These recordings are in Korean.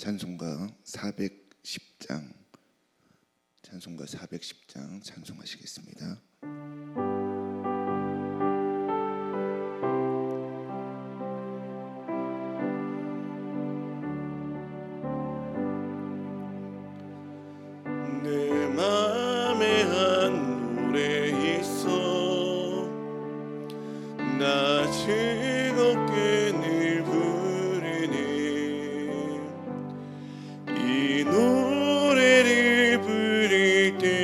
찬송가 410장 찬송하시겠습니다. 내 맘에 한 노래 있어 나 즐겁게 늘 부르네 이 노래를 부를 때에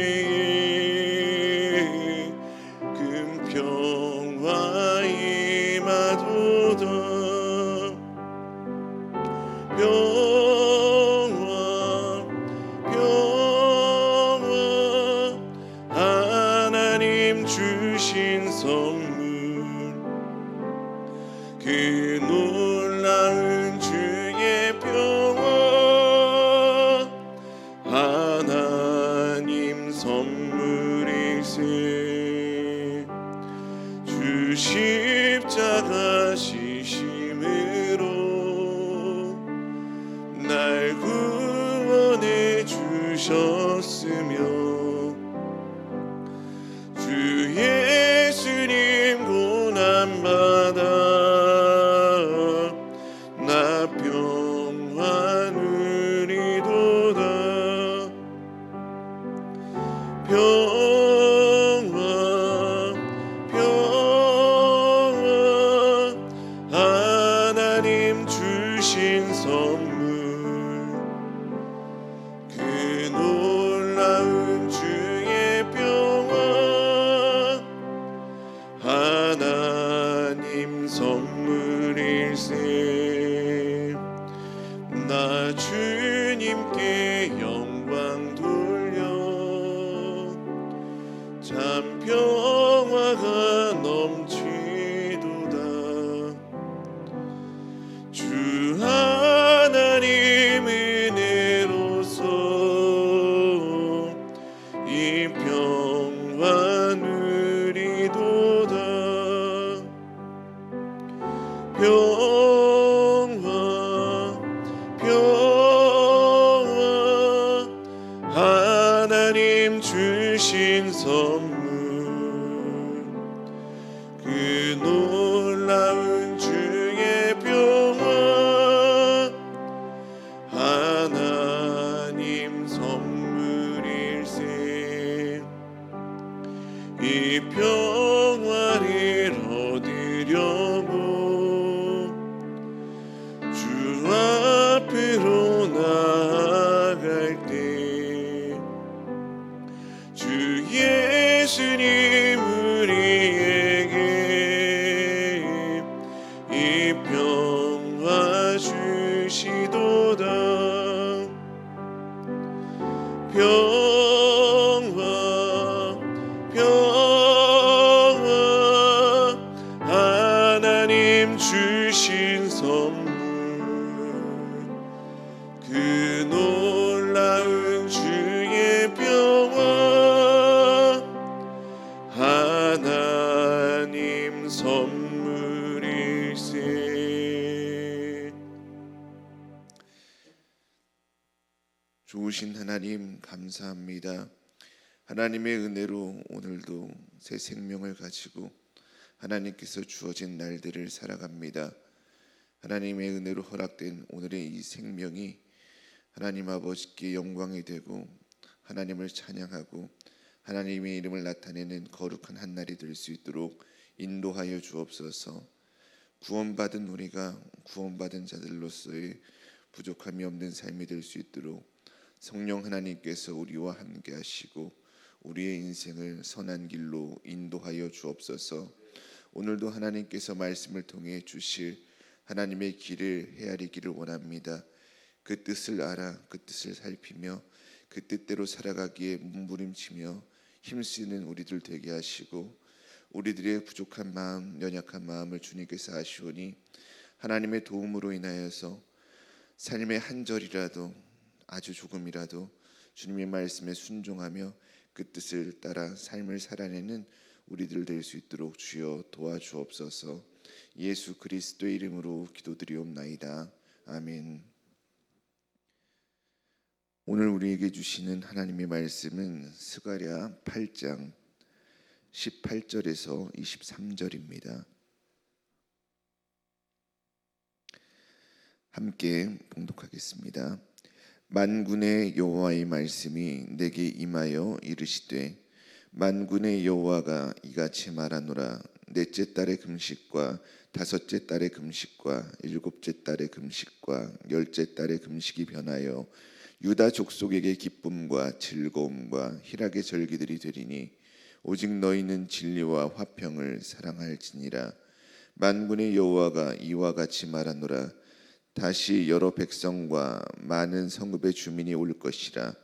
큰 평화 임하도다 하나님 주신 선물 그 놀라운 주의 평화 하나님 선물일세 주 십자가 지심으로 날 구원해 주셨으며 주 예수님 고난받아 나 평화 누리도다 평화 하나님 주신 선물 그 놀라운 주의 평화 하나님 선물일세 나 주님께 영광 돌려 참 평화가 넘치도다 주 하나님 은혜로서 이 평화 누리도다 평화 하나님 주신 선물 그 놀라운 주의 평화 하나님 선물일세 이 평화를 얻으려고 주 앞으로 나아갈 때 주 예수님 우리에게 이 평화 주시도다 평화 하나님 주신 선물 그 놀라운 주의 평화 하나님 선물일세 좋으신 하나님 감사합니다. 하나님의 은혜로 오늘도 새 생명을 가지고 하나님께서 주어진 날들을 살아갑니다. 하나님의 은혜로 허락된 오늘의 이 생명이 하나님 아버지께 영광이 되고 하나님을 찬양하고 하나님의 이름을 나타내는 거룩한 한 날이 될 수 있도록 인도하여 주옵소서. 구원받은 우리가 구원받은 자들로서의 부족함이 없는 삶이 될 수 있도록 성령 하나님께서 우리와 함께 하시고 우리의 인생을 선한 길로 인도하여 주옵소서. 오늘도 하나님께서 말씀을 통해 주실 하나님의 길을 헤아리기를 원합니다. 그 뜻을 알아 그 뜻을 살피며 그 뜻대로 살아가기에 몸부림치며 힘쓰는 우리들 되게 하시고 우리들의 부족한 마음 연약한 마음을 주님께서 아시오니 하나님의 도움으로 인하여서 삶의 한 절이라도 아주 조금이라도 주님의 말씀에 순종하며 그 뜻을 따라 삶을 살아내는 우리들 될 수 있도록 주여 도와주옵소서. 예수 그리스도의 이름으로 기도드리옵나이다. 아멘. 오늘 우리에게 주시는 하나님의 말씀은 스가랴 8장 18절에서 23절입니다. 함께 봉독하겠습니다. 만군의 여호와의 말씀이 내게 임하여 이르시되 만군의 여호와가 이같이 말하노라. 넷째 달의 금식과 다섯째 달의 금식과 일곱째 달의 금식과 열째 달의 금식이 변하여 유다 족속에게 기쁨과 즐거움과 희락의 절기들이 되리니 오직 너희는 진리와 화평을 사랑할지니라. 만군의 여호와가 이와 같이 말하노라. 다시 여러 백성과 많은 성읍의 주민이 올 것이라.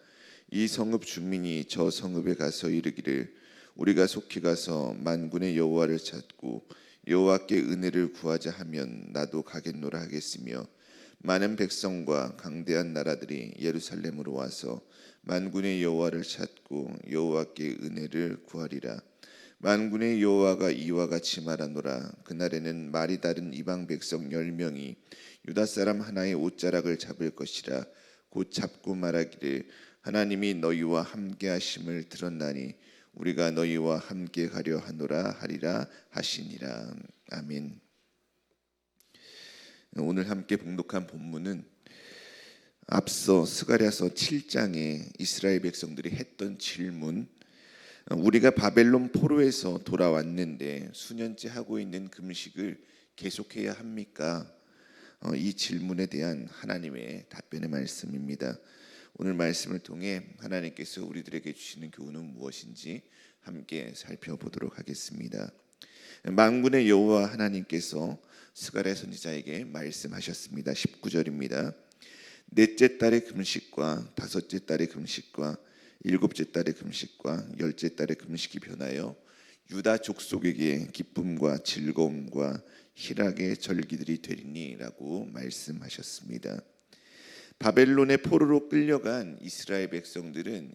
이 성읍 주민이 저 성읍에 가서 이르기를 우리가 속히 가서 만군의 여호와를 찾고 여호와께 은혜를 구하자 하면 나도 가겠노라 하겠으며 많은 백성과 강대한 나라들이 예루살렘으로 와서 만군의 여호와를 찾고 여호와께 은혜를 구하리라. 만군의 여호와가 이와 같이 말하노라. 그날에는 말이 다른 이방 백성 10명이 유다 사람 하나의 옷자락을 잡을 것이라. 곧 잡고 말하기를 하나님이 너희와 함께 하심을 들었나니 우리가 너희와 함께 가려 하노라 하리라 하시니라. 아멘. 오늘 함께 봉독한 본문은 앞서 스가랴서 7장에 이스라엘 백성들이 했던 질문, 우리가 바벨론 포로에서 돌아왔는데 수년째 하고 있는 금식을 계속해야 합니까? 이 질문에 대한 하나님의 답변의 말씀입니다. 오늘 말씀을 통해 하나님께서 우리들에게 주시는 교훈은 무엇인지 함께 살펴보도록 하겠습니다. 만군의 여호와 하나님께서 스가랴 선지자에게 말씀하셨습니다. 19절입니다. 넷째 달의 금식과 다섯째 달의 금식과 일곱째 달의 금식과 열째 달의 금식이 변하여 유다 족속에게 기쁨과 즐거움과 희락의 절기들이 되리니라고 말씀하셨습니다. 바벨론의 포로로 끌려간 이스라엘 백성들은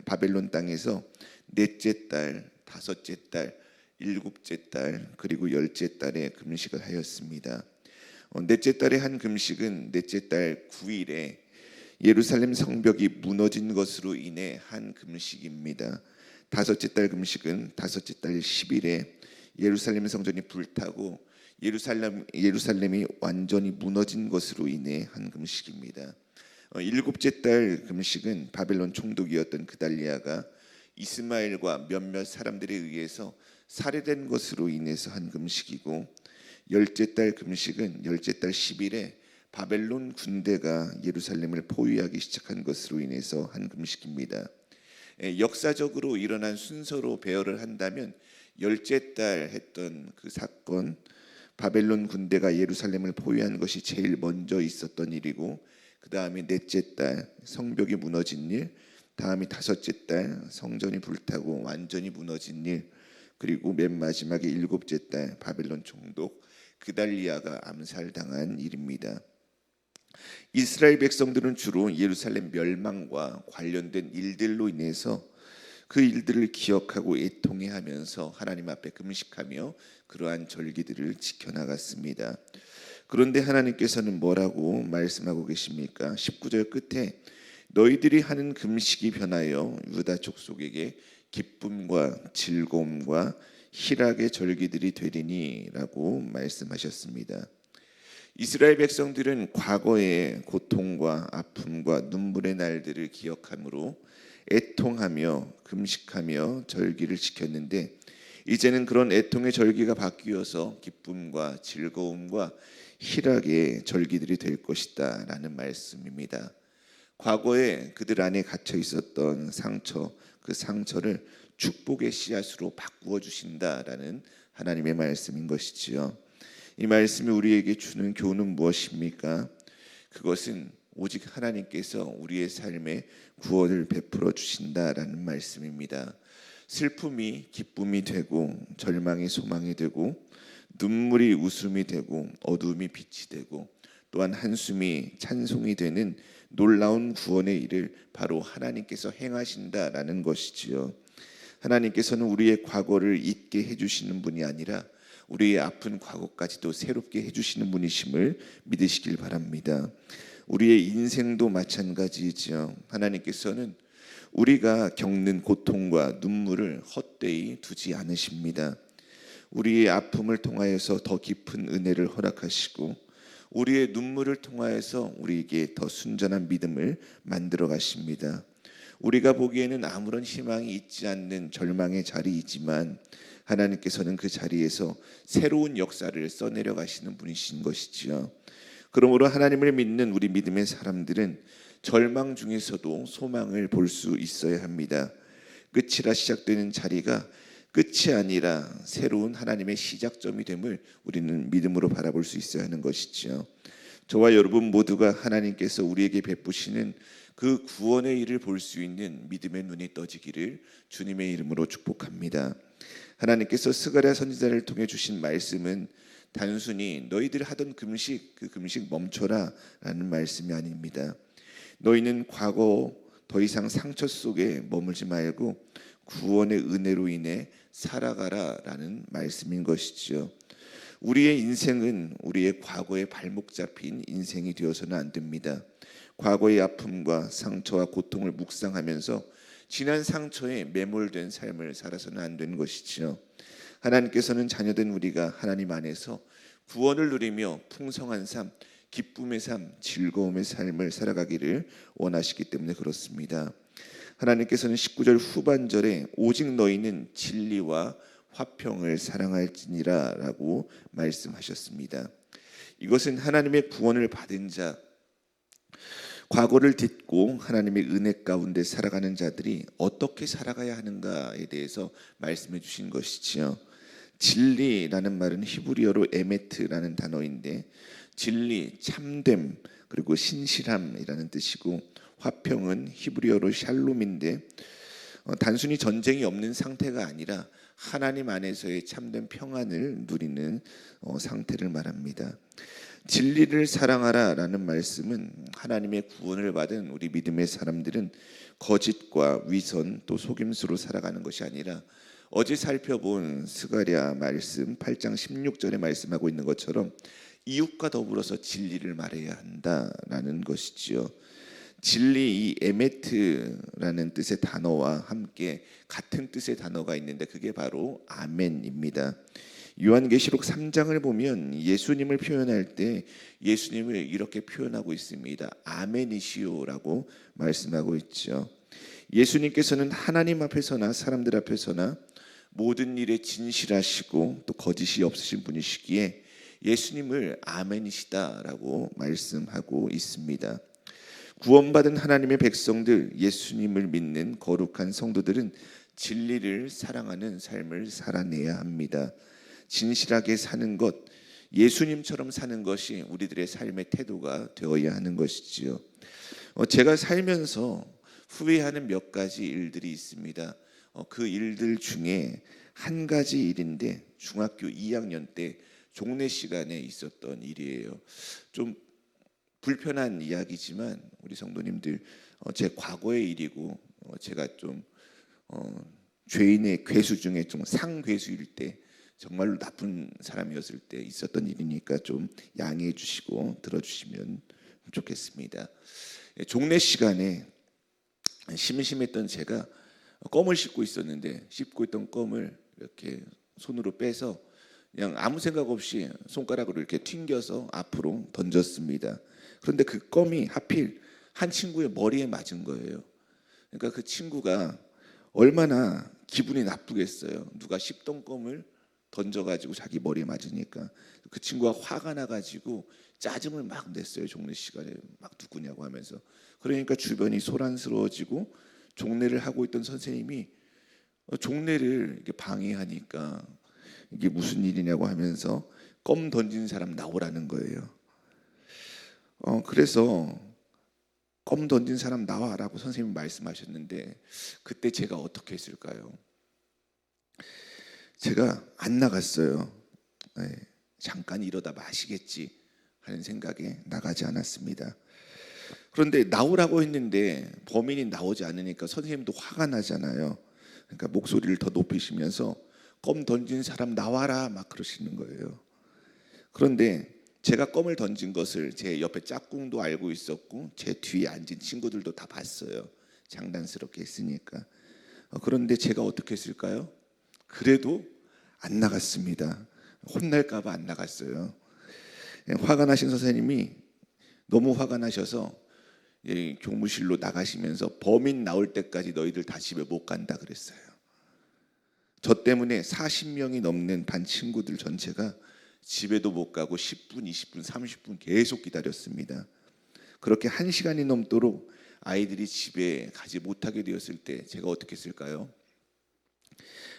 바벨론 땅에서 넷째 달, 다섯째 달, 일곱째 달 그리고 열째 달에 금식을 하였습니다. 넷째 달에 한 금식은 넷째 달 9일에 예루살렘 성벽이 무너진 것으로 인해 한 금식입니다. 다섯째 달 금식은 다섯째 달 10일에 예루살렘 성전이 불타고 예루살렘이 완전히 무너진 것으로 인해 한 금식입니다. 일곱째 달 금식은 바벨론 총독이었던 그달리아가 이스마엘과 몇몇 사람들에 의해서 살해된 것으로 인해서 한 금식이고, 열째 달 금식은 열째 달 10일에 바벨론 군대가 예루살렘을 포위하기 시작한 것으로 인해서 한 금식입니다. 역사적으로 일어난 순서로 배열을 한다면 열째 달 했던 그 사건, 바벨론 군대가 예루살렘을 포위한 것이 제일 먼저 있었던 일이고, 그 다음에 넷째 달 성벽이 무너진 일, 다음이 다섯째 달 성전이 불타고 완전히 무너진 일, 그리고 맨 마지막에 일곱째 달 바벨론 총독 그달리아가 암살당한 일입니다. 이스라엘 백성들은 주로 예루살렘 멸망과 관련된 일들로 인해서 그 일들을 기억하고 애통해하면서 하나님 앞에 금식하며 그러한 절기들을 지켜나갔습니다. 그런데 하나님께서는 뭐라고 말씀하고 계십니까? 19절 끝에 너희들이 하는 금식이 변하여 유다 족속에게 기쁨과 즐거움과 희락의 절기들이 되리니 라고 말씀하셨습니다. 이스라엘 백성들은 과거의 고통과 아픔과 눈물의 날들을 기억함으로 애통하며 금식하며 절기를 지켰는데, 이제는 그런 애통의 절기가 바뀌어서 기쁨과 즐거움과 희락의 절기들이 될 것이다 라는 말씀입니다. 과거에 그들 안에 갇혀 있었던 상처, 그 상처를 축복의 씨앗으로 바꾸어 주신다라는 하나님의 말씀인 것이지요. 이 말씀이 우리에게 주는 교훈은 무엇입니까? 그것은 오직 하나님께서 우리의 삶에 구원을 베풀어 주신다라는 말씀입니다. 슬픔이 기쁨이 되고 절망이 소망이 되고 눈물이 웃음이 되고 어두움이 빛이 되고 또한 한숨이 찬송이 되는 놀라운 구원의 일을 바로 하나님께서 행하신다라는 것이지요. 하나님께서는 우리의 과거를 잊게 해주시는 분이 아니라 우리의 아픈 과거까지도 새롭게 해주시는 분이심을 믿으시길 바랍니다. 우리의 인생도 마찬가지이지요. 하나님께서는 우리가 겪는 고통과 눈물을 헛되이 두지 않으십니다. 우리의 아픔을 통하여서 더 깊은 은혜를 허락하시고 우리의 눈물을 통하여서 우리에게 더 순전한 믿음을 만들어 가십니다. 우리가 보기에는 아무런 희망이 있지 않는 절망의 자리이지만 하나님께서는 그 자리에서 새로운 역사를 써내려 가시는 분이신 것이지요. 그러므로 하나님을 믿는 우리 믿음의 사람들은 절망 중에서도 소망을 볼 수 있어야 합니다. 끝이라 시작되는 자리가 끝이 아니라 새로운 하나님의 시작점이 됨을 우리는 믿음으로 바라볼 수 있어야 하는 것이지요. 저와 여러분 모두가 하나님께서 우리에게 베푸시는 그 구원의 일을 볼 수 있는 믿음의 눈이 떠지기를 주님의 이름으로 축복합니다. 하나님께서 스가랴 선지자를 통해 주신 말씀은 단순히 너희들 하던 금식, 그 금식 멈춰라 라는 말씀이 아닙니다. 너희는 과거 더 이상 상처 속에 머물지 말고 구원의 은혜로 인해 살아가라 라는 말씀인 것이지요. 우리의 인생은 우리의 과거에 발목 잡힌 인생이 되어서는 안 됩니다. 과거의 아픔과 상처와 고통을 묵상하면서 지난 상처에 매몰된 삶을 살아서는 안 되는 것이지요. 하나님께서는 자녀된 우리가 하나님 안에서 구원을 누리며 풍성한 삶, 기쁨의 삶, 즐거움의 삶을 살아가기를 원하시기 때문에 그렇습니다. 하나님께서는 19절 후반절에 오직 너희는 진리와 화평을 사랑할지니라 라고 말씀하셨습니다. 이것은 하나님의 구원을 받은 자, 과거를 딛고 하나님의 은혜 가운데 살아가는 자들이 어떻게 살아가야 하는가에 대해서 말씀해 주신 것이지요. 진리라는 말은 히브리어로 에메트라는 단어인데 진리, 참됨, 그리고 신실함이라는 뜻이고 화평은 히브리어로 샬롬인데 단순히 전쟁이 없는 상태가 아니라 하나님 안에서의 참된 평안을 누리는 상태를 말합니다. 진리를 사랑하라라는 말씀은 하나님의 구원을 받은 우리 믿음의 사람들은 거짓과 위선 또 속임수로 살아가는 것이 아니라 어제 살펴본 스가랴 말씀 8장 16절에 말씀하고 있는 것처럼 이웃과 더불어서 진리를 말해야 한다라는 것이지요. 진리, 이 에메트라는 뜻의 단어와 함께 같은 뜻의 단어가 있는데 그게 바로 아멘입니다. 요한계시록 3장을 보면 예수님을 표현할 때 예수님을 이렇게 표현하고 있습니다. 아멘이시오라고 말씀하고 있죠. 예수님께서는 하나님 앞에서나 사람들 앞에서나 모든 일에 진실하시고 또 거짓이 없으신 분이시기에 예수님을 아멘이시다라고 말씀하고 있습니다. 구원받은 하나님의 백성들, 예수님을 믿는 거룩한 성도들은 진리를 사랑하는 삶을 살아내야 합니다. 진실하게 사는 것, 예수님처럼 사는 것이 우리들의 삶의 태도가 되어야 하는 것이지요. 제가 살면서 후회하는 몇 가지 일들이 있습니다. 그 일들 중에 한 가지 일인데 중학교 2학년 때 종례 시간에 있었던 일이에요. 좀 불편한 이야기지만 우리 성도님들 제 과거의 일이고 제가 좀 죄인의 괴수 중에 좀 상괴수일 때 정말로 나쁜 사람이었을 때 있었던 일이니까 좀 양해해 주시고 들어주시면 좋겠습니다. 종례 시간에 심심했던 제가 껌을 씹고 있었는데 씹고 있던 껌을 이렇게 손으로 빼서 그냥 아무 생각 없이 손가락으로 이렇게 튕겨서 앞으로 던졌습니다. 그런데 그 껌이 하필 한 친구의 머리에 맞은 거예요. 그러니까 그 친구가 얼마나 기분이 나쁘겠어요. 누가 씹던 껌을 던져가지고 자기 머리에 맞으니까 그 친구가 화가 나가지고 짜증을 막 냈어요. 종례 시간에 막 누구냐고 하면서. 그러니까 주변이 소란스러워지고 종례를 하고 있던 선생님이 종례를 이렇게 방해하니까 이게 무슨 일이냐고 하면서 껌 던진 사람 나오라는 거예요. 그래서 껌 던진 사람 나와라고 선생님이 말씀하셨는데 그때 제가 어떻게 했을까요? 제가 안 나갔어요. 잠깐 이러다 마시겠지 하는 생각에 나가지 않았습니다. 그런데 나오라고 했는데 범인이 나오지 않으니까 선생님도 화가 나잖아요. 그러니까 목소리를 더 높이시면서 껌 던진 사람 나와라 막 그러시는 거예요. 그런데 제가 껌을 던진 것을 제 옆에 짝꿍도 알고 있었고 제 뒤에 앉은 친구들도 다 봤어요. 장난스럽게 했으니까. 그런데 제가 어떻게 했을까요? 그래도 안 나갔습니다. 혼날까 봐 안 나갔어요. 화가 나신 선생님이 너무 화가 나셔서 교무실로 나가시면서 범인 나올 때까지 너희들 다 집에 못 간다 그랬어요. 저 때문에 40명이 넘는 반 친구들 전체가 집에도 못 가고 10분, 20분, 30분 계속 기다렸습니다. 그렇게 1시간이 넘도록 아이들이 집에 가지 못하게 되었을 때 제가 어떻게 했을까요?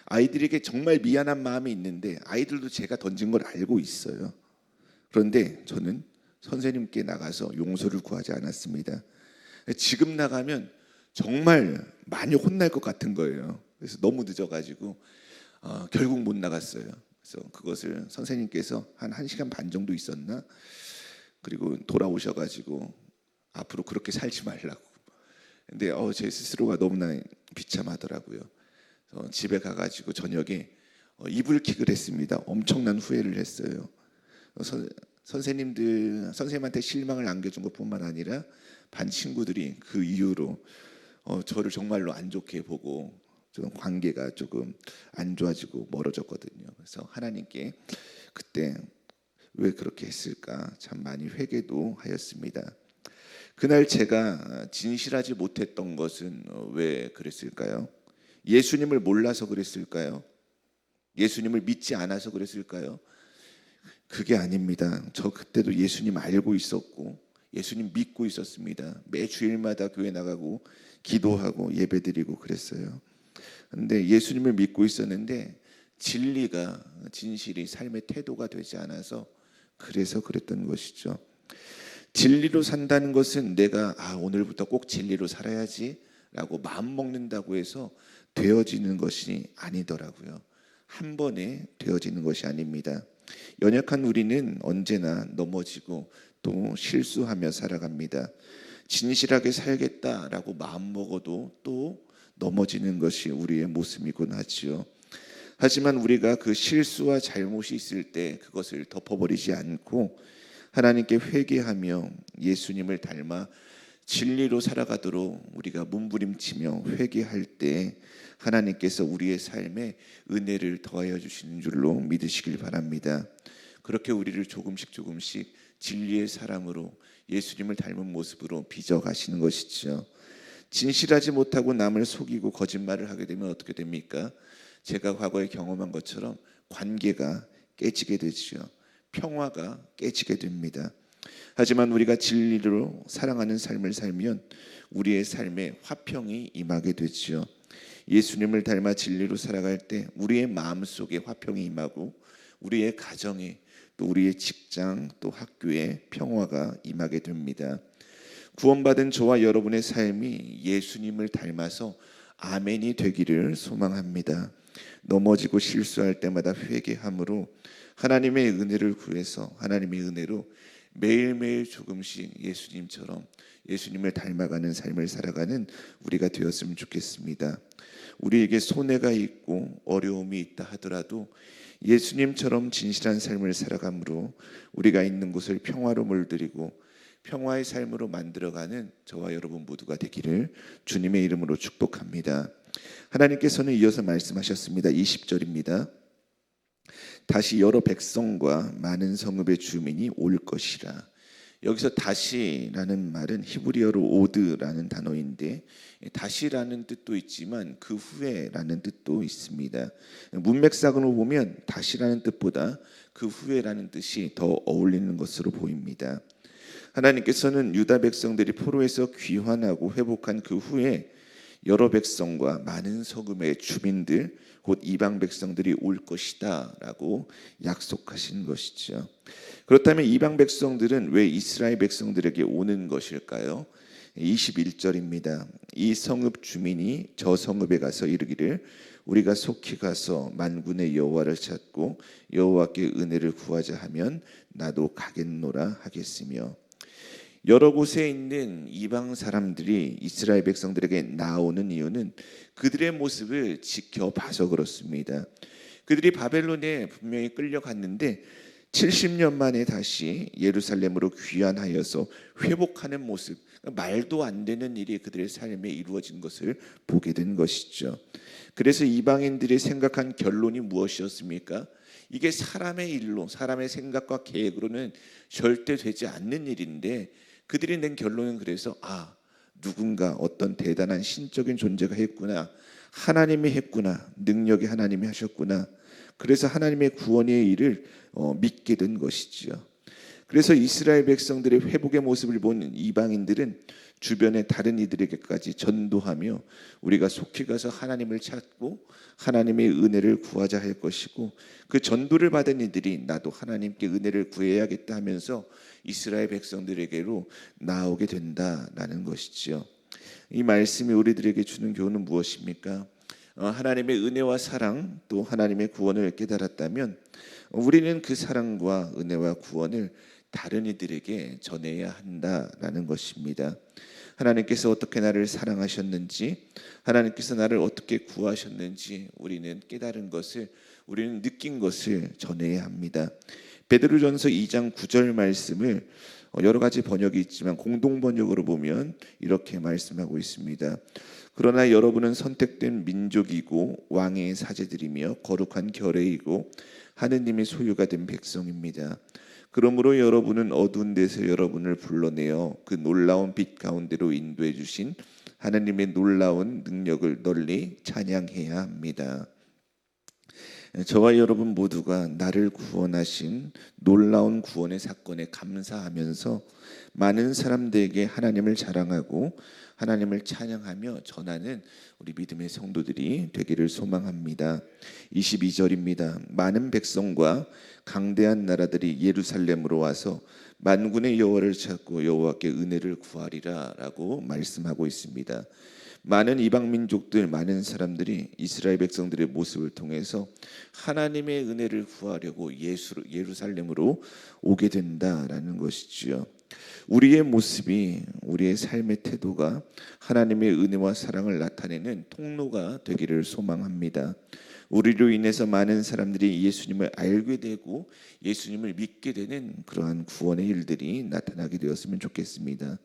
아이들에게 정말 미안한 마음이 있는데 아이들도 제가 던진 걸 알고 있어요. 그런데 저는 선생님께 나가서 용서를 구하지 않았습니다. 지금 나가면 정말 많이 혼날 것 같은 거예요. 그래서 너무 늦어가지고 결국 못 나갔어요. 그래서 그것을 선생님께서 한 1시간 반 정도 있었나? 그리고 돌아오셔가지고 앞으로 그렇게 살지 말라고. 근데 제 스스로가 너무나 비참하더라고요. 그래서 집에 가가지고 저녁에 이불킥을 했습니다. 엄청난 후회를 했어요. 선생님한테 실망을 안겨준 것뿐만 아니라 반 친구들이 그 이후로 저를 정말로 안 좋게 보고 좀 관계가 조금 안 좋아지고 멀어졌거든요. 그래서 하나님께 그때 왜 그렇게 했을까 참 많이 회개도 하였습니다. 그날 제가 진실하지 못했던 것은 왜 그랬을까요? 예수님을 몰라서 그랬을까요? 예수님을 믿지 않아서 그랬을까요? 그게 아닙니다. 저 그때도 예수님 알고 있었고 예수님 믿고 있었습니다. 매 주일마다 교회 나가고 기도하고 예배드리고 그랬어요. 그런데 예수님을 믿고 있었는데 진리가 진실이 삶의 태도가 되지 않아서 그래서 그랬던 것이죠. 진리로 산다는 것은 내가 오늘부터 꼭 진리로 살아야지라고 마음 먹는다고 해서 되어지는 것이 아니더라고요. 한 번에 되어지는 것이 아닙니다. 연약한 우리는 언제나 넘어지고 또 실수하며 살아갑니다. 진실하게 살겠다라고 마음먹어도 또 넘어지는 것이 우리의 모습이곤 하지요. 하지만 우리가 그 실수와 잘못이 있을 때 그것을 덮어버리지 않고 하나님께 회개하며 예수님을 닮아 진리로 살아가도록 우리가 몸부림치며 회개할 때 하나님께서 우리의 삶에 은혜를 더하여 주시는 줄로 믿으시길 바랍니다. 그렇게 우리를 조금씩 진리의 사람으로 예수님을 닮은 모습으로 빚어가시는 것이죠. 진실하지 못하고 남을 속이고 거짓말을 하게 되면 어떻게 됩니까? 제가 과거에 경험한 것처럼 관계가 깨지게 되죠. 평화가 깨지게 됩니다. 하지만 우리가 진리로 사랑하는 삶을 살면 우리의 삶에 화평이 임하게 되죠. 예수님을 닮아 진리로 살아갈 때 우리의 마음속에 화평이 임하고 우리의 가정에 또 우리의 직장 또 학교에 평화가 임하게 됩니다. 구원받은 저와 여러분의 삶이 예수님을 닮아서 아멘이 되기를 소망합니다. 넘어지고 실수할 때마다 회개함으로 하나님의 은혜를 구해서 하나님의 은혜로 매일매일 조금씩 예수님처럼 예수님을 닮아가는 삶을 살아가는 우리가 되었으면 좋겠습니다. 우리에게 손해가 있고 어려움이 있다 하더라도 예수님처럼 진실한 삶을 살아감으로 우리가 있는 곳을 평화로 물들이고 평화의 삶으로 만들어가는 저와 여러분 모두가 되기를 주님의 이름으로 축복합니다. 하나님께서는 이어서 말씀하셨습니다. 20절입니다. 다시 여러 백성과 많은 성읍의 주민이 올 것이라. 여기서 다시라는 말은 히브리어로 오드라는 단어인데 다시라는 뜻도 있지만 그 후에라는 뜻도 있습니다. 문맥상으로 보면 다시라는 뜻보다 그 후에라는 뜻이 더 어울리는 것으로 보입니다. 하나님께서는 유다 백성들이 포로에서 귀환하고 회복한 그 후에 여러 백성과 많은 성읍의 주민들 곧 이방 백성들이 올 것이다 라고 약속하신 것이죠. 그렇다면 이방 백성들은 왜 이스라엘 백성들에게 오는 것일까요? 21절입니다. 이 성읍 주민이 저 성읍에 가서 이르기를 우리가 속히 가서 만군의 여호와를 찾고 여호와께 은혜를 구하자 하면 나도 가겠노라 하겠으며. 여러 곳에 있는 이방 사람들이 이스라엘 백성들에게 나오는 이유는 그들의 모습을 지켜봐서 그렇습니다. 그들이 바벨론에 분명히 끌려갔는데 70년 만에 다시 예루살렘으로 귀환하여서 회복하는 모습, 말도 안 되는 일이 그들의 삶에 이루어진 것을 보게 된 것이죠. 그래서 이방인들이 생각한 결론이 무엇이었습니까? 이게 사람의 일로, 사람의 생각과 계획으로는 절대 되지 않는 일인데, 그들이 낸 결론은 그래서 누군가 어떤 대단한 신적인 존재가 했구나, 하나님이 했구나, 능력이 하나님이 하셨구나, 그래서 하나님의 구원의 일을 믿게 된 것이지요. 그래서 이스라엘 백성들의 회복의 모습을 본 이방인들은 주변의 다른 이들에게까지 전도하며 우리가 속히 가서 하나님을 찾고 하나님의 은혜를 구하자 할 것이고, 그 전도를 받은 이들이 나도 하나님께 은혜를 구해야겠다 하면서 이스라엘 백성들에게로 나오게 된다라는 것이지요. 이 말씀이 우리들에게 주는 교훈은 무엇입니까? 하나님의 은혜와 사랑, 또 하나님의 구원을 깨달았다면 우리는 그 사랑과 은혜와 구원을 다른 이들에게 전해야 한다라는 것입니다. 하나님께서 어떻게 나를 사랑하셨는지, 하나님께서 나를 어떻게 구하셨는지 우리는 깨달은 것을, 우리는 느낀 것을 전해야 합니다. 베드로전서 2장 9절 말씀을 여러 가지 번역이 있지만 공동 번역으로 보면 이렇게 말씀하고 있습니다. 그러나 여러분은 선택된 민족이고 왕의 사제들이며 거룩한 결의이고 하느님의 소유가 된 백성입니다. 그러므로 여러분은 어두운 데서 여러분을 불러내어 그 놀라운 빛 가운데로 인도해 주신 하나님의 놀라운 능력을 널리 찬양해야 합니다. 저와 여러분 모두가 나를 구원하신 놀라운 구원의 사건에 감사하면서 많은 사람들에게 하나님을 자랑하고 하나님을 찬양하며 전하는 우리 믿음의 성도들이 되기를 소망합니다. 22절입니다. 많은 백성과 강대한 나라들이 예루살렘으로 와서 만군의 여호와를 찾고 여호와께 은혜를 구하리라 라고 말씀하고 있습니다. 많은 이방 민족들, 많은 사람들이 이스라엘 백성들의 모습을 통해서 하나님의 은혜를 구하려고 예루살렘으로 오게 된다라는 것이지요. 우리의 모습이, 우리의 삶의 태도가 하나님의 은혜와 사랑을 나타내는 통로가 되기를 소망합니다. 우리로 인해서 많은 사람들이 예수님을 알게 되고 예수님을 믿게 되는 그러한 구원의 일들이 나타나게 되었으면 좋겠습니다.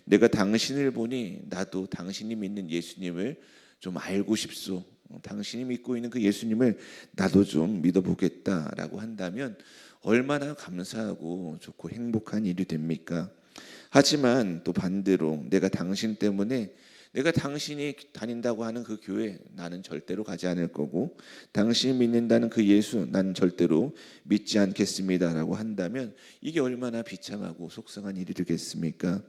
내가 당신을 보니 나도 당신이 믿는 예수님을 좀 알고 싶소. 당신이 믿고 있는 그 예수님을 나도 좀 믿어보겠다라고 한다면 얼마나 감사하고 좋고 행복한 일이 됩니까? 하지만 또 반대로 내가 당신 때문에, 내가 당신이 다닌다고 하는 그 교회 나는 절대로 가지 않을 거고, 당신이 믿는다는 그 예수 나는 절대로 믿지 않겠습니다라고 한다면 이게 얼마나 비참하고 속상한 일이 되겠습니까?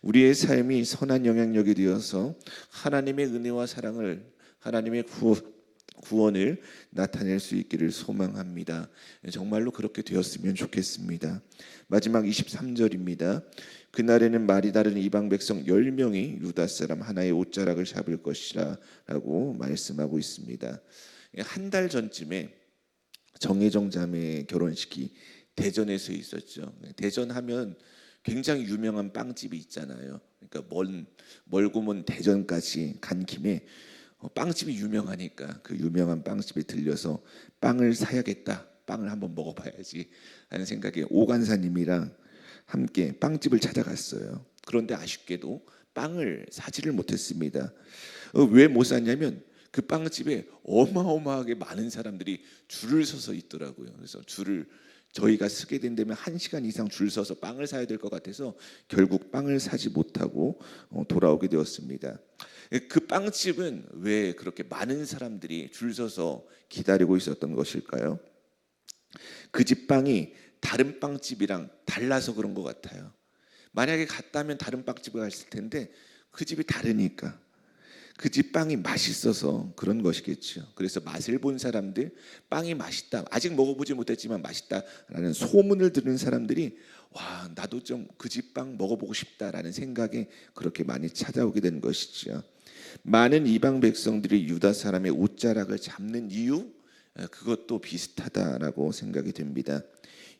우리의 삶이 선한 영향력이 되어서 하나님의 은혜와 사랑을, 하나님의 구원을 나타낼 수 있기를 소망합니다. 정말로 그렇게 되었으면 좋겠습니다. 마지막 23절입니다. 그날에는 말이 다른 이방 백성 10명이 유다 사람 하나의 옷자락을 잡을 것이라 라고 말씀하고 있습니다. 한 달 전쯤에 정혜정 자매 결혼식이 대전에서 있었죠. 대전하면 굉장히 유명한 빵집이 있잖아요. 그러니까 멀고 먼 대전까지 간 김에 빵집이 유명하니까 그 유명한 빵집에 들려서 빵을 사야겠다, 빵을 한번 먹어봐야지 하는 생각에 오간사님이랑 함께 빵집을 찾아갔어요. 그런데 아쉽게도 빵을 사지를 못했습니다. 왜 못 샀냐면 그 빵집에 어마어마하게 많은 사람들이 줄을 서서 있더라고요. 그래서 줄을 저희가 쓰게 된다면 1시간 이상 줄 서서 빵을 사야 될 것 같아서 결국 빵을 사지 못하고 돌아오게 되었습니다. 그 빵집은 왜 그렇게 많은 사람들이 줄 서서 기다리고 있었던 것일까요? 그 집 빵이 다른 빵집이랑 달라서 그런 것 같아요. 만약에 갔다면 다른 빵집에 갔을 텐데 그 집이 다르니까, 그 집 빵이 맛있어서 그런 것이겠죠. 그래서 맛을 본 사람들, 빵이 맛있다, 아직 먹어보지 못했지만 맛있다라는 소문을 들은 사람들이 와, 나도 좀 그 집 빵 먹어보고 싶다라는 생각에 그렇게 많이 찾아오게 된 것이죠. 많은 이방 백성들이 유다 사람의 옷자락을 잡는 이유, 그것도 비슷하다라고 생각이 됩니다.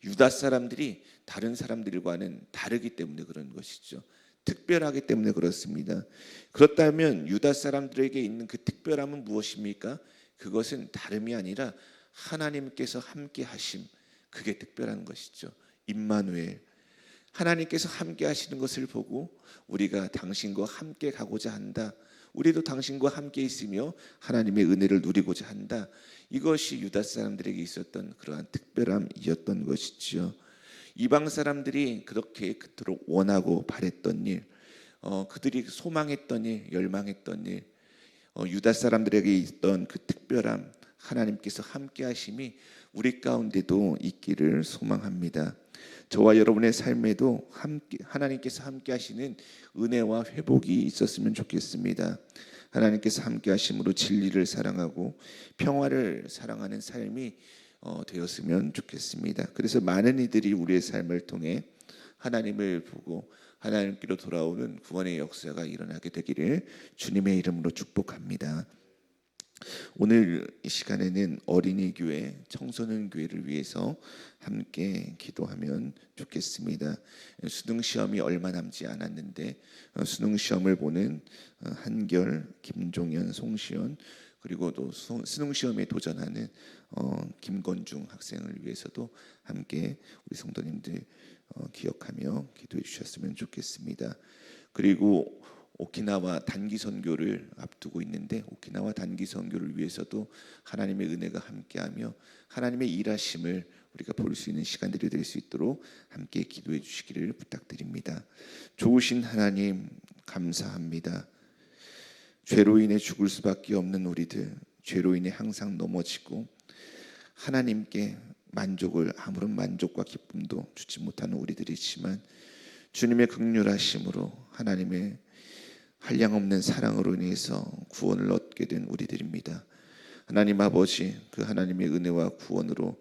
유다 사람들이 다른 사람들과는 다르기 때문에 그런 것이죠. 특별하기 때문에 그렇습니다. 그렇다면 유다 사람들에게 있는 그 특별함은 무엇입니까? 그것은 다름이 아니라 하나님께서 함께 하심, 그게 특별한 것이죠. 임마누엘, 하나님께서 함께 하시는 것을 보고 우리가 당신과 함께 가고자 한다. 우리도 당신과 함께 있으며 하나님의 은혜를 누리고자 한다. 이것이 유다 사람들에게 있었던 그러한 특별함이었던 것이지요. 이방 사람들이 그렇게 그토록 원하고 바랬던 일, 그들이 소망했던 일, 열망했던 일, 유다 사람들에게 있던 그 특별함, 하나님께서 함께 하심이 우리 가운데도 있기를 소망합니다. 저와 여러분의 삶에도 하나님께서 함께 하시는 은혜와 회복이 있었으면 좋겠습니다. 하나님께서 함께 하심으로 진리를 사랑하고 평화를 사랑하는 삶이 되었으면 좋겠습니다. 그래서 많은 이들이 우리의 삶을 통해 하나님을 보고 하나님께로 돌아오는 구원의 역사가 일어나게 되기를 주님의 이름으로 축복합니다. 오늘 이 시간에는 어린이 교회, 청소년 교회를 위해서 함께 기도하면 좋겠습니다. 수능 시험이 얼마 남지 않았는데 수능 시험을 보는 한결, 김종현, 송시현, 그리고 또 수능 시험에 도전하는 김건중 학생을 위해서도 함께 우리 성도님들 기억하며 기도해 주셨으면 좋겠습니다. 그리고 오키나와 단기 선교를 앞두고 있는데 오키나와 단기 선교를 위해서도 하나님의 은혜가 함께하며 하나님의 일하심을 우리가 볼 수 있는 시간들이 될 수 있도록 함께 기도해 주시기를 부탁드립니다. 좋으신 하나님 감사합니다. 죄로 인해 죽을 수밖에 없는 우리들, 죄로 인해 항상 넘어지고 하나님께 아무런 만족과 기쁨도 주지 못하는 우리들이지만 주님의 긍휼하심으로 하나님의 한량없는 사랑으로 인해서 구원을 얻게 된 우리들입니다. 하나님 아버지, 그 하나님의 은혜와 구원으로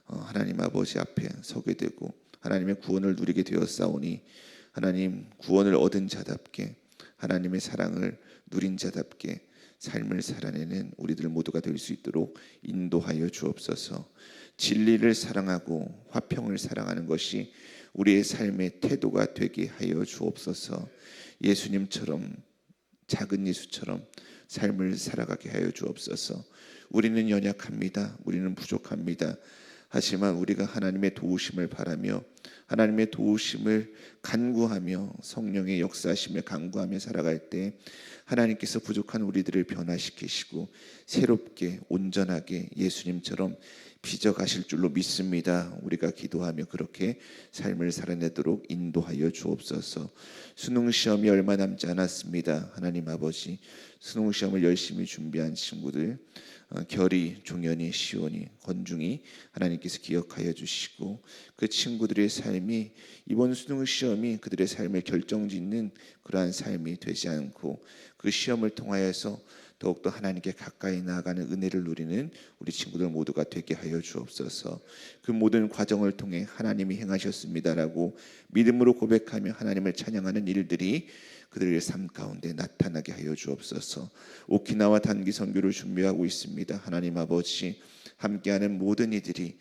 하나님 아버지 앞에 서게 되고 하나님의 구원을 누리게 되었사오니 하나님 구원을 얻은 자답게 하나님의 사랑을 누린 자답게 삶을 살아내는 우리들 모두가 될 수 있도록 인도하여 주옵소서. 진리를 사랑하고 화평을 사랑하는 것이 우리의 삶의 태도가 되게 하여 주옵소서. 예수님처럼, 작은 예수처럼 삶을 살아가게 하여 주옵소서. 우리는 연약합니다. 우리는 부족합니다. 하지만 우리가 하나님의 도우심을 바라며 하나님의 도우심을 간구하며 성령의 역사하심을 간구하며 살아갈 때 하나님께서 부족한 우리들을 변화시키시고 새롭게 온전하게 예수님처럼 빚어가실 줄로 믿습니다. 우리가 기도하며 그렇게 삶을 살아내도록 인도하여 주옵소서. 수능 시험이 얼마 남지 않았습니다. 하나님 아버지, 수능 시험을 열심히 준비한 친구들 결이, 종현이, 시온이, 건중이 하나님께서 기억하여 주시고 그 친구들의 삶이 이번 수능 시험이 그들의 삶을 결정짓는 그러한 삶이 되지 않고 그 시험을 통하여서 더욱더 하나님께 가까이 나아가는 은혜를 누리는 우리 친구들 모두가 되게 하여 주옵소서. 그 모든 과정을 통해 하나님이 행하셨습니다라고 믿음으로 고백하며 하나님을 찬양하는 일들이 그들의 삶 가운데 나타나게 하여 주옵소서. 오키나와 단기 선교를 준비하고 있습니다. 하나님 아버지, 함께하는 모든 이들이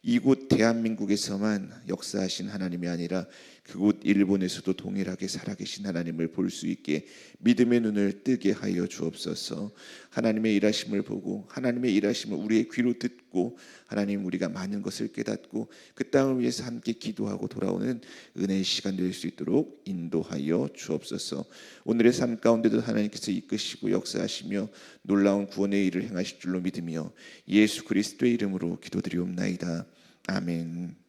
이곳 대한민국에서만 역사하신 하나님이 아니라 그곳 일본에서도 동일하게 살아계신 하나님을 볼 수 있게 믿음의 눈을 뜨게 하여 주옵소서. 하나님의 일하심을 보고 하나님의 일하심을 우리의 귀로 듣고 하나님 우리가 많은 것을 깨닫고 그 땅을 위해서 함께 기도하고 돌아오는 은혜의 시간 될 수 있도록 인도하여 주옵소서. 오늘의 삶 가운데도 하나님께서 이끄시고 역사하시며 놀라운 구원의 일을 행하실 줄로 믿으며 예수 그리스도의 이름으로 기도드리옵나이다. 아멘.